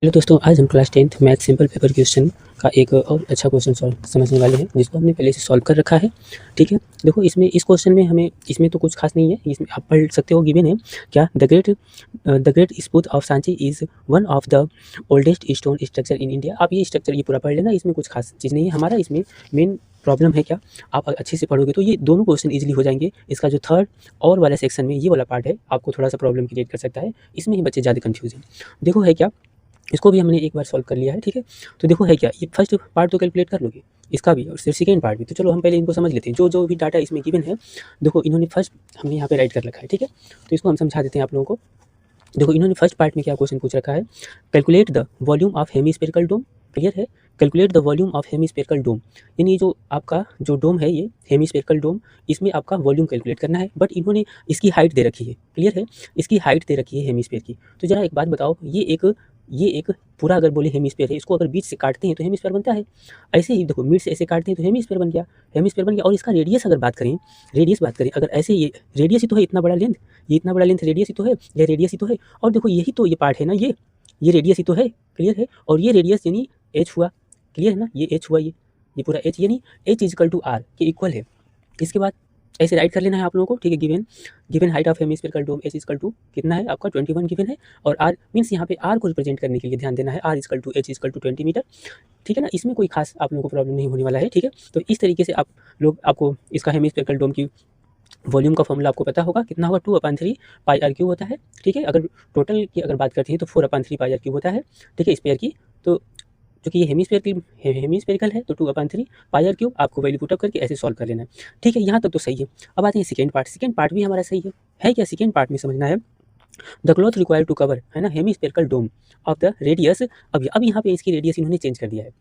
Hello दोस्तों, आज हम class 10th math simple paper question का एक और अच्छा क्वेश्चन सॉल्व समझने वाले हैं, जिसको हमने पहले से सॉल्व कर रखा है। ठीक है, देखो इसमें इस क्वेश्चन में हमें इसमें तो कुछ खास नहीं है, इसमें आप पढ़ सकते हो। गिवन है क्या, द ग्रेट स्पूत of Sanchi is one of the oldest stone structure in India. आप ये स्ट्रक्चर ये पूरा पढ़ लेना, इसमें कुछ खास चीज़ नहीं है। हमारा इसमें मेन प्रॉब्लम है क्या, आप अच्छे से पढ़ोगे तो ये दोनों क्वेश्चन इजीली हो जाएंगे। इसका जो थर्ड और वाला सेक्शन में ये वाला पार्ट है, आपको थोड़ा सा प्रॉब्लम क्रिएट कर सकता है। इसमें ही बच्चे ज़्यादा कंफ्यूज हैं। देखो है क्या, इसको भी हमने एक बार सॉल्व कर लिया है। ठीक है, तो देखो है क्या, ये फर्स्ट पार्ट तो कैलकुलेट कर लोगे, इसका भी और फिर सेकेंड पार्ट भी। तो चलो हम पहले इनको समझ लेते हैं, जो जो भी डाटा इसमें गिवन है। देखो इन्होंने फर्स्ट हमने यहाँ पे राइट कर रखा है। ठीक है, तो इसको हम समझा देते हैं आप लोगों को। देखो इन्होंने फर्स्ट पार्ट में क्या क्वेश्चन पूछ रखा है, calculate the volume of hemispherical dome. Clear है, calculate the volume of hemispherical dome, यानी जो आपका जो डोम है, ये हेमिस्फेरिकल डोम, इसमें आपका वॉल्यूम कैलकुलेट करना है। बट इन्होंने इसकी हाइट दे रखी है। क्लियर है, इसकी हाइट दे रखी है हेमिस्फेयर की। तो जरा एक बात बताओ, ये एक पूरा अगर बोले हेमिस्फेयर है, इसको अगर बीच से काटते हैं तो हेमिस्फेयर बनता है। ऐसे ही देखो, मिड से ऐसे काटते हैं तो हेमिस्फेयर बन गया, हेमिस्फेयर बन गया। और इसका रेडियस अगर बात करें, अगर ऐसे ये रेडियस ही तो है, इतना बड़ा लेंथ, ये इतना बड़ा लेंथ रेडियस ही तो है, ये रेडियस ही तो है। और देखो यही तो ये पार्ट है ना, ये रेडियस ही तो है। क्लियर है, और ये रेडियस यानी एच हुआ। क्लियर है ना, ये एच हुआ, ये पूरा एच, यानी एच इजिकल टू आर के इक्वल है। इसके बाद ऐसे राइट कर लेना है आप लोगों को। ठीक है, given height of hemispherical dome H equal to कितना है आपका 21 गिवन है। और आर मीन्स यहाँ पे आर को रिप्रेजेंट करने के लिए ध्यान देना है, R equal to H equal to 20 metre. ठीक है ना, इसमें कोई खास आप लोगों को प्रॉब्लम नहीं होने वाला है। ठीक है, तो इस तरीके से आपको इसका हेमिस्फेरिकल डोम की वॉल्यूम का फॉर्मूला आपको पता होगा, कितना होगा 2/3 पाई आर क्यूब होता है। ठीक है, अगर टोटल की अगर बात करते हैं तो 4/3 पाई आर क्यूब होता है। ठीक है, स्पेयर की। तो क्योंकि ये हेमिस्फेरिकल है तो 2/3 पाई आर क्यूब आपको वैल्यू पुट अप करके ऐसे सॉल्व कर लेना है। ठीक है, यहाँ तक तो सही है। अब आते हैं सेकेंड पार्ट भी हमारा सही है क्या। सेकेंड पार्ट में समझना है, the cloth require to cover, है ना, hemispherical dome of the radius. अब यहाँ पे इसकी रेडियस इन्होंने चेंज कर दिया है।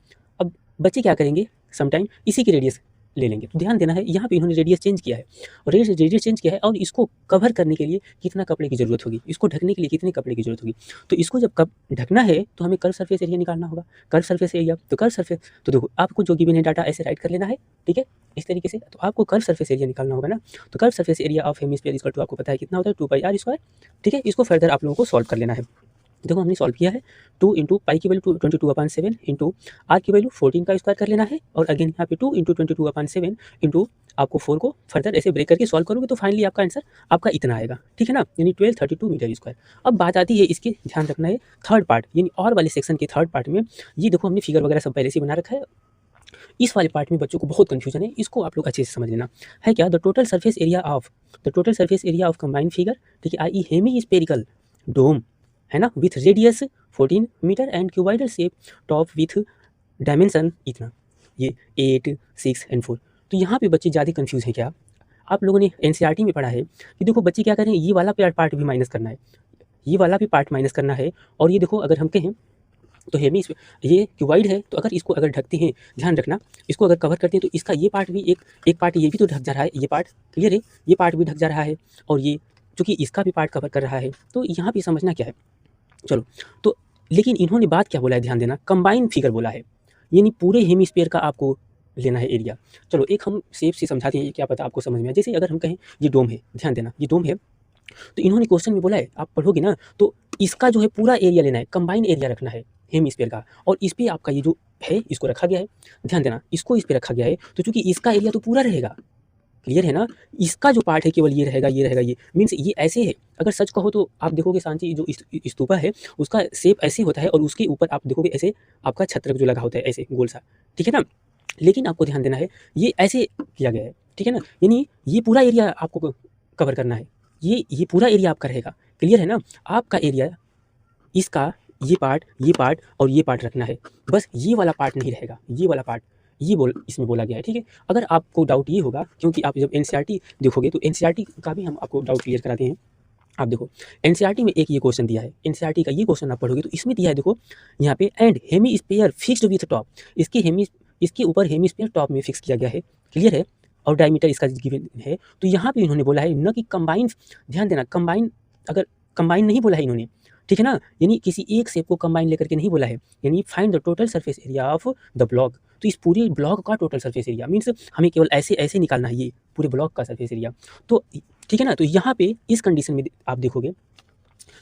अब बच्चे क्या करेंगे, समटाइम इसी की रेडियस ले लेंगे। तो ध्यान देना है, यहाँ पे इन्होंने रेडियस चेंज किया है, और रेडियस चेंज किया है, और इसको कवर करने के लिए कितना कपड़े की जरूरत होगी, इसको ढकने के लिए कितने कपड़े की जरूरत होगी। तो इसको जब कब ढकना है तो हमें कर्व सरफेस एरिया निकालना होगा। कर्व सरफेस एरिया, तो कर्व सरफेस, तो देखो आपको जो गिवन है डाटा ऐसे राइट कर लेना है। ठीक है, इस तरीके से। तो आपको कर्व सरफेस एरिया निकालना होगा ना। तो curve surface area of hemisphere equal to आपको पता है कितना होता है, 2 πr²। ठीक है, इसको फर्दर आप लोगों को सॉल्व कर लेना है। देखो हमने सॉल्व किया है, 2 इंटू पाई की वैल्यू 22/7 इंटू आर की वैल्यू 14 का स्क्वायर कर लेना है। और अगेन यहाँ पे 2 इंटू 22/7 इंटू आपको 4 को फर्दर ऐसे ब्रेक करके सॉल्व करोगे तो फाइनली आपका आंसर आपका इतना आएगा। ठीक है ना, यानी 1232 मीटर स्क्वायर। अब बात आती है इसके, ध्यान रखना है थर्ड पार्ट, यानी और वाले सेक्शन के थर्ड पार्ट में। ये देखो हमने फिगर वगैरह सब पहले से बना रखा है। इस वाले पार्ट में बच्चों को बहुत कंफ्यूजन है, इसको आप लोग अच्छे से समझ लेना। है क्या, the total surface area of combined figure. ठीक है, आई हेमी स्पेरिकल डोम, है ना, with radius 14 metre and cuboidal shape top with dimension इतना, ये 8, 6 एंड 4। तो यहाँ पे बच्चे ज़्यादा कंफ्यूज हैं क्या, आप लोगों ने एनसीईआरटी में पढ़ा है कि देखो बच्चे क्या करें, ये वाला पार्ट भी माइनस करना है, ये वाला भी पार्ट माइनस करना है। और ये देखो अगर हम कहें तो ये क्यूबाइड है, तो अगर इसको अगर ढकते हैं, ध्यान रखना, इसको अगर कवर करते हैं तो इसका ये पार्ट भी एक पार्ट ये भी तो ढक जा रहा है, ये पार्ट। क्लियर है, ये पार्ट भी ढक जा रहा है, और ये चूँकि इसका भी पार्ट कवर कर रहा है। तो यहाँ पे समझना क्या है, चलो। तो लेकिन इन्होंने बात क्या बोला है, ध्यान देना, कंबाइन फिगर बोला है, यानी पूरे हेमिस्फीयर का आपको लेना है एरिया। चलो एक हम शेप से समझाते हैं, क्या पता आपको समझ में आए। जैसे अगर हम कहें ये डोम है, ध्यान देना ये डोम है, तो इन्होंने क्वेश्चन में बोला है, आप पढ़ोगे ना, तो इसका जो है पूरा एरिया लेना है, कंबाइन एरिया रखना है हेमिस्फीयर का। और इस पे आपका ये जो है इसको रखा गया है, ध्यान देना, इसको इस पे रखा गया है। तो चूंकि इसका एरिया तो पूरा रहेगा, क्लियर है ना, इसका जो पार्ट है केवल ये रहेगा, ये मीन्स ये ऐसे है। अगर सच कहो तो आप देखोगे सांची जो स्तूपा है उसका शेप ऐसे होता है, और उसके ऊपर आप देखोगे ऐसे आपका छत्र जो लगा होता है ऐसे गोल सा। ठीक है ना, लेकिन आपको ध्यान देना है ये ऐसे किया गया है। ठीक है ना, यानी ये पूरा एरिया आपको कवर करना है, ये पूरा एरिया आपका रहेगा। क्लियर है ना, आपका एरिया इसका ये पार्ट और ये पार्ट रखना है, बस ये वाला पार्ट नहीं रहेगा, ये वाला पार्ट इसमें बोला गया है। ठीक है, अगर आपको डाउट ये होगा, क्योंकि आप जब एनसीईआरटी देखोगे तो एनसीईआरटी का भी हम आपको डाउट क्लियर कराते हैं। आप देखो एनसीईआरटी में एक ये क्वेश्चन दिया है, एनसीईआरटी का ये क्वेश्चन आप पढ़ोगे तो इसमें दिया है, देखो यहाँ पे, and hemisphere fixed with top, इसके ऊपर हेमी स्पेयर टॉप में फिक्स किया गया है। क्लियर है, और डायमीटर इसका गिवन है। तो यहाँ पे इन्होंने बोला है न कि कंबाइन, ध्यान देना, कंबाइन अगर कंबाइन नहीं बोला है इन्होंने, ठीक है ना, यानी किसी एक शेप को कंबाइन लेकर के नहीं बोला है, यानी find the total surface area of the block. तो इस पूरे ब्लॉक का टोटल सरफेस एरिया मीन्स हमें केवल ऐसे ऐसे निकालना है, ये पूरे ब्लॉक का सरफेस एरिया। तो ठीक है ना, तो यहाँ पे इस कंडीशन में आप देखोगे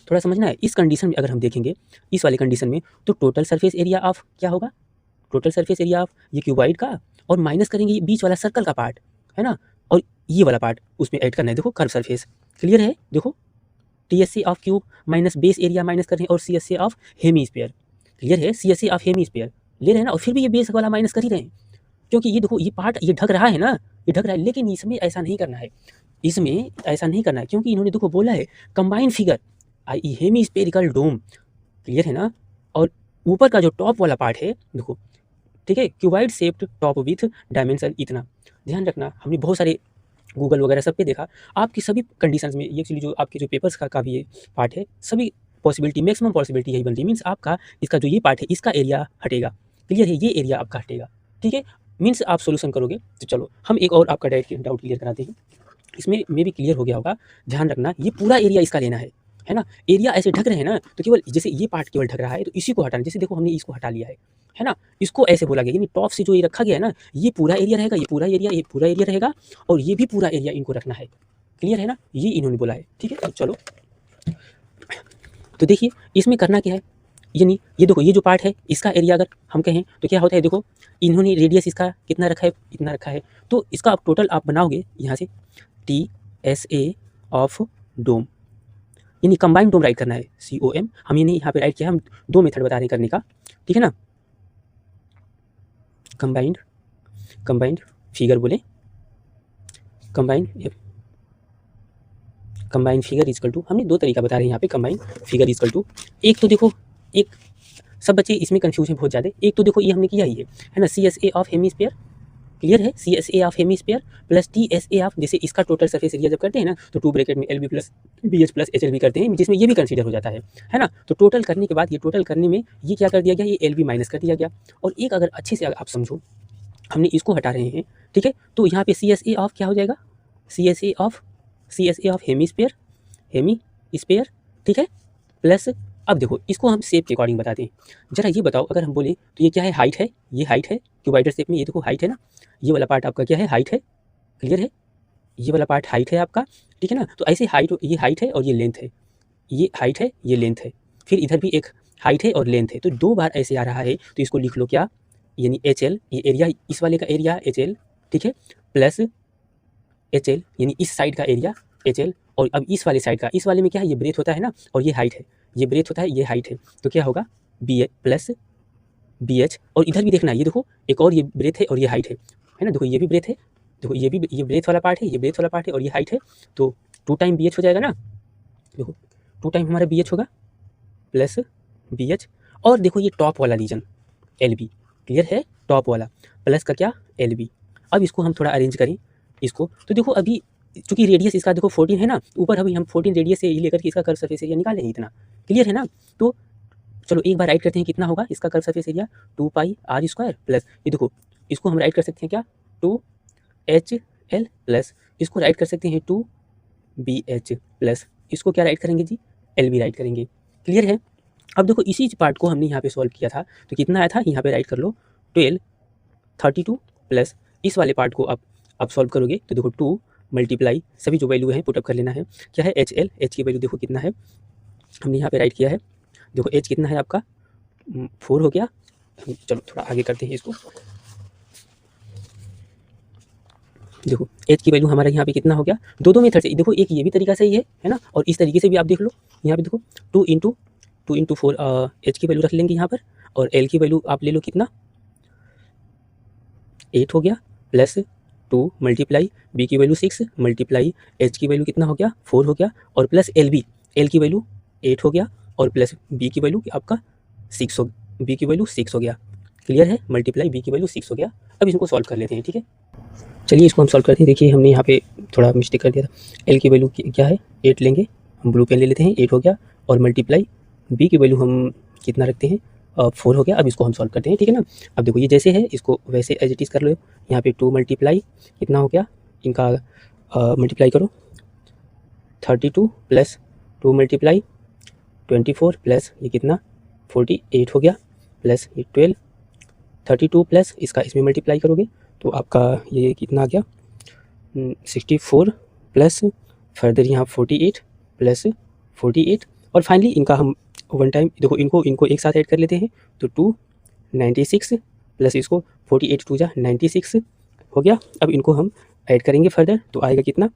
थोड़ा समझना है। इस कंडीशन में अगर हम देखेंगे, इस वाले कंडीशन में, तो टोटल सरफेस एरिया ऑफ क्या होगा, टोटल सरफेस एरिया ऑफ ये क्यूबॉइड का, और माइनस करेंगे ये बीच वाला सर्कल का पार्ट, है ना, और ये वाला पार्ट उसमें ऐड करना है। देखो कर्व सरफेस क्लियर है। देखो TSA of cube minus base area minus कर रहे हैं, और सीएसए ऑफ हेमीस्फीयर क्लियर है, सीएसए ऑफ हेमीस्फीयर ले रहे हैं ना, और फिर भी ये बेस वाला माइनस कर ही रहे हैं, क्योंकि ये देखो ये पार्ट ये ढक रहा है ना, ये ढक रहा है, लेकिन इसमें ऐसा नहीं करना है, इसमें ऐसा नहीं करना है, क्योंकि इन्होंने देखो बोला है कंबाइन फिगर आई हेमीस्फेरिकल डोम क्लियर है ना, और ऊपर का जो टॉप वाला पार्ट है देखो, ठीक है, cuboid shaped top with dimension इतना, ध्यान रखना, हमने बहुत सारे गूगल वगैरह सब पे देखा, आपकी सभी कंडीशंस में ये एक्चुअली जो आपके जो पेपर्स का भी ये पार्ट है, सभी पॉसिबिलिटी मैक्सिमम पॉसिबिलिटी यही बनती है, मीन्स आपका इसका जो ये पार्ट है इसका एरिया हटेगा, क्लियर है, ये एरिया आपका हटेगा, ठीक है, मीन्स आप सोल्यूशन करोगे। तो चलो हम एक और आपका डाउट क्लियर कराते हैं, इसमें मे भी क्लियर हो गया होगा, ध्यान रखना ये पूरा एरिया इसका लेना है ना, एरिया ऐसे ढक रहे हैं ना, तो केवल जैसे ये पार्ट केवल ढक रहा है तो इसी को हटाना, जैसे देखो हमने इसको हटा लिया है ना, इसको ऐसे बोला गया, यानी टॉप से जो ये रखा गया है ना, ये पूरा एरिया रहेगा, ये पूरा एरिया रहेगा, और ये भी पूरा एरिया इनको रखना है, क्लियर है ना, ये इन्होंने बोला है, ठीक है। तो चलो तो देखिए इसमें करना क्या है, यानी ये देखो ये जो पार्ट है इसका एरिया अगर हम कहें तो क्या होता है, देखो इन्होंने रेडियस इसका कितना रखा है, इतना रखा है, तो इसका आप टोटल आप बनाओगे यहाँ से TSA ऑफ डोम, यानी कंबाइंड डोम राइट करना है, COM, हम यानी यहाँ पे राइट किया, हम दो मेथड बता रहे हैं करने का, ठीक है ना, कंबाइंड फिगर बोले, कंबाइंड फिगर इजकल टू, हमने दो तरीका बता रहे हैं यहाँ पे, कंबाइंड फिगर इजकल टू, एक तो देखो, एक सब बच्चे इसमें कंफ्यूजन बहुत ज़्यादा, एक तो देखो ये हमने किया ही है ना, CSA ऑफ हेमीस्फीयर क्लियर है, CSA of hemisphere plus TSA of, जैसे इसका टोटल सरफेस एरिया जब करते हैं ना, तो 2 ब्रैकेट में LB plus BH plus HL भी करते हैं, जिसमें ये भी कंसीडर हो जाता है ना, तो टोटल करने के बाद ये टोटल करने में ये क्या कर दिया गया, ये LB माइनस कर दिया गया, और एक अगर अच्छे से आप समझो, हमने इसको हटा रहे हैं, ठीक है, तो यहाँ पे CSA ऑफ क्या हो जाएगा, CSA ऑफ हेमीस्फीयर, ठीक है, प्लस, अब देखो इसको हम शेप के अकॉर्डिंग बताते हैं, जरा ये बताओ, अगर हम बोले तो ये क्या है, हाइट है, ये हाइट है क्यूबाइडर शेप में, ये देखो हाइट है ना, ये वाला पार्ट आपका क्या है, हाइट है, क्लियर है, ये वाला पार्ट हाइट है आपका, ठीक है ना, तो ऐसे हाइट, ये हाइट है और ये लेंथ है, ये हाइट है ये लेंथ है, फिर इधर भी एक हाइट है और लेंथ है, तो दो बार ऐसे आ रहा है, तो इसको लिख लो क्या, यानी HL, ये एरिया इस वाले का एरिया HL, ठीक है, प्लस HL यानी इस साइड का एरिया HL, और अब इस वाले साइड का, इस वाले में क्या है, ये ब्रेथ होता है ना, और ये हाइट है, ये ब्रेथ होता है, ये हाइट है, तो क्या होगा BH प्लस BH, और इधर भी देखना, ये देखो एक और ये ब्रेथ है और ये हाइट है ना, देखो ये भी ब्रेथ है, देखो ये भी, ये ब्रेथ वाला पार्ट है, ये ब्रेथ वाला पार्ट है, और ये हाइट है, तो 2 टाइम BH हो जाएगा ना, देखो 2 टाइम हमारा BH होगा प्लस BH, और देखो ये टॉप वाला रीजन LB, क्लियर है, टॉप वाला प्लस का क्या LB, अब इसको हम थोड़ा अरेंज करें इसको, तो देखो अभी चूंकि रेडियस इसका देखो 14 है ना, ऊपर अभी हम 14 रेडियस से लेकर के इसका कर्व सरफेस एरिया निकालेंगे इतना, क्लियर है ना, तो चलो एक बार राइट करते हैं, कितना होगा इसका curve surface area, 2πr² plus, ये देखो इसको हम राइट कर सकते हैं क्या, 2HL प्लस, इसको राइट कर सकते हैं 2BH प्लस, इसको क्या राइट करेंगे जी, LB राइट करेंगे, क्लियर है। अब देखो इसी पार्ट को हमने यहाँ पे सॉल्व किया था, तो कितना आया था, यहाँ पे राइट कर लो 1232 प्लस, इस वाले पार्ट को आप सॉल्व करोगे तो देखो 2 मल्टीप्लाई, सभी जो वैल्यू है पुटअप कर लेना है, क्या है HL, H की वैल्यू देखो कितना है, हमने यहाँ पे राइट किया है, देखो H कितना है आपका 4 हो गया, चलो थोड़ा आगे करते हैं इसको, देखो H की वैल्यू हमारा यहाँ पे कितना हो गया, दो मेथड से, देखो एक ये भी तरीका सही है ना, और इस तरीके से भी आप देख लो, यहाँ पे देखो 2 इंटू 4 H की वैल्यू रख लेंगे यहाँ पर, और L की वैल्यू आप ले लो कितना 8 हो गया, प्लस 2 मल्टीप्लाई B की वैल्यू 6 मल्टीप्लाई H की वैल्यू कितना हो गया 4 हो गया, और प्लस LB, L की वैल्यू 8 हो गया, और प्लस B की वैल्यू आपका 6 हो, B की वैल्यू 6 हो गया, क्लियर है, मल्टीप्लाई B की वैल्यू 6 हो गया। अब इसको सॉल्व कर लेते हैं, ठीक है, चलिए इसको हम सॉल्व करते हैं, देखिए हमने यहाँ पे थोड़ा मिस्टेक कर दिया था, L की वैल्यू क्या है 8 लेंगे, हम ब्लू पेन ले लेते हैं, 8 हो गया, और मल्टीप्लाई B की वैल्यू हम कितना रखते हैं 4 हो गया। अब इसको हम सॉल्व करते हैं, ठीक है ना, अब देखो ये जैसे है इसको वैसे एज इट इज़ कर लो, यहाँ पे 2 मल्टीप्लाई कितना हो गया, इनका मल्टीप्लाई करो 32 प्लस 2 मल्टीप्लाई 24 प्लस ये कितना 48 हो गया, प्लस ये 12 32 प्लस इसका इसमें मल्टीप्लाई करोगे तो आपका ये कितना आ गया 64 प्लस फर्दर यहाँ 48 प्लस 48 और फाइनली इनका हम वन टाइम देखो इनको एक साथ ऐड कर लेते हैं, तो 296 प्लस इसको 48 2 जा 96 हो गया। अब इनको हम ऐड करेंगे फर्दर, तो आएगा कितना,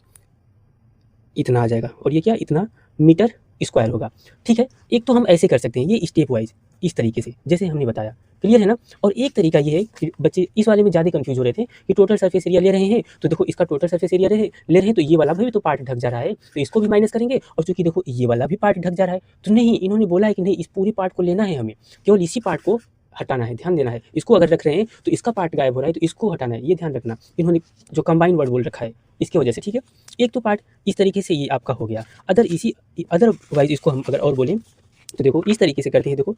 इतना आ जाएगा, और ये क्या, इतना मीटर स्क्वायर होगा। ठीक है, एक तो हम ऐसे कर सकते हैं, ये स्टेप वाइज इस तरीके से जैसे हमने बताया, क्लियर है ना। और एक तरीका ये है कि बच्चे इस वाले में ज़्यादा कंफ्यूज हो रहे थे कि टोटल सरफेस एरिया ले रहे हैं, तो देखो इसका टोटल सरफेस एरिया ले रहे हैं, तो ये वाला भी तो पार्ट ढक जा रहा है, तो इसको भी माइनस करेंगे, और चूंकि देखो ये वाला भी पार्ट ढक जा रहा है, तो नहीं, इन्होंने बोला है कि नहीं, इस पूरे पार्ट को लेना है हमें, केवल इसी पार्ट को हटाना है, ध्यान देना है। इसको अगर रख रहे हैं तो इसका पार्ट गायब हो रहा है, तो इसको हटाना है, ये ध्यान रखना। इन्होंने जो कंबाइन वर्ड बोल रखा है इसकी वजह से, ठीक है। एक तो पार्ट इस तरीके से ये आपका हो गया। अदरवाइज इसको हम अगर और बोलें तो देखो इस तरीके से करते हैं, देखो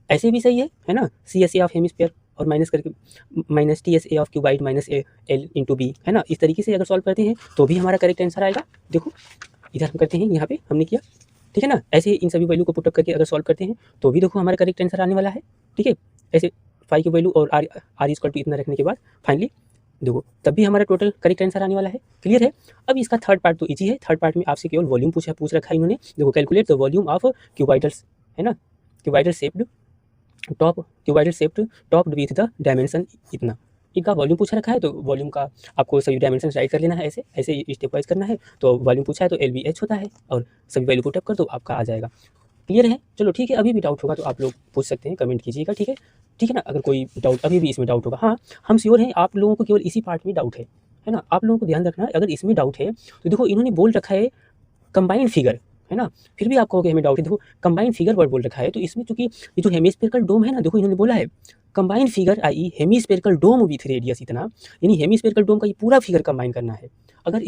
ऐसे भी सही है ना, C S A of hemisphere और माइनस करके minus T S A of cuboid minus A L into B, है ना। इस तरीके से अगर सॉल्व करते हैं तो भी हमारा करेक्ट आंसर आएगा। देखो इधर हम करते हैं, यहाँ पे हमने किया, ठीक है ना। ऐसे इन सभी वैल्यू को पुटअप करके अगर सॉल्व करते हैं तो भी देखो हमारा करेक्ट आंसर आने वाला है, ठीक है। ऐसे फाई की वैल्यू और आर इक्वल टू इतना रखने के बाद फाइनली देखो तब भी हमारा टोटल करेक्ट आंसर आने वाला है, क्लियर है। अब इसका थर्ड पार्ट तो इजी है, थर्ड पार्ट में आपसे केवल वॉल्यूम पूछ रखा है इन्होंने। देखो कैलकुलेट द वॉल्यूम ऑफ क्यूबाइडल्स, है ना, cuboidal shaped topped with the dimension इतना, इनका वॉल्यूम पूछा रखा है, तो वॉल्यूम का आपको सभी डायमेंशन राइट कर लेना है, ऐसे ऐसे स्टेप वाइज करना है। तो वॉल्यूम पूछा है तो LVH होता है, और सभी वैल्यू पुट अप कर दो, आपका आ जाएगा, क्लियर है। चलो ठीक है, अभी भी डाउट होगा तो आप लोग पूछ सकते हैं, कमेंट कीजिएगा, ठीक है, ठीक है ना। अगर कोई डाउट अभी भी इसमें डाउट होगा, हाँ हम श्योर हैं आप लोगों को केवल इसी पार्ट में डाउट है ना। आप लोगों को ध्यान रखना है, अगर इसमें डाउट है तो देखो इन्होंने बोल रखा है कंबाइंड फिगर, है ना, फिर भी आप कहोगे हमें डाउट है। देखो कंबाइंड फिगर वर्ड बोल रखा है, तो इसमें चूंकि ये जो हेमिस्फेरिकल डोम है ना, देखो इन्होंने बोला है combined figure I hemispherical dome with radius इतना, यानी हेमिस्फेरिकल डोम का ये पूरा फिगर कंबाइन करना है। अगर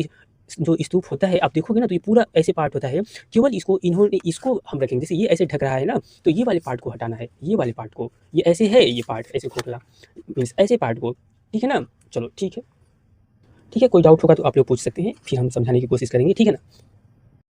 जो स्तूप होता है आप देखोगे ना, तो ये पूरा ऐसे पार्ट होता है, केवल इसको हम रखेंगे, जैसे ये ऐसे ढक रहा है ना, तो ये वाले पार्ट को हटाना है, ये वाले पार्ट को, ये ऐसे है, ये पार्ट ऐसे खोखला मीन्स ऐसे पार्ट को, ठीक है ना। चलो ठीक है, ठीक है, कोई डाउट होगा तो आप लोग पूछ सकते हैं, फिर हम समझाने की कोशिश करेंगे, ठीक है ना।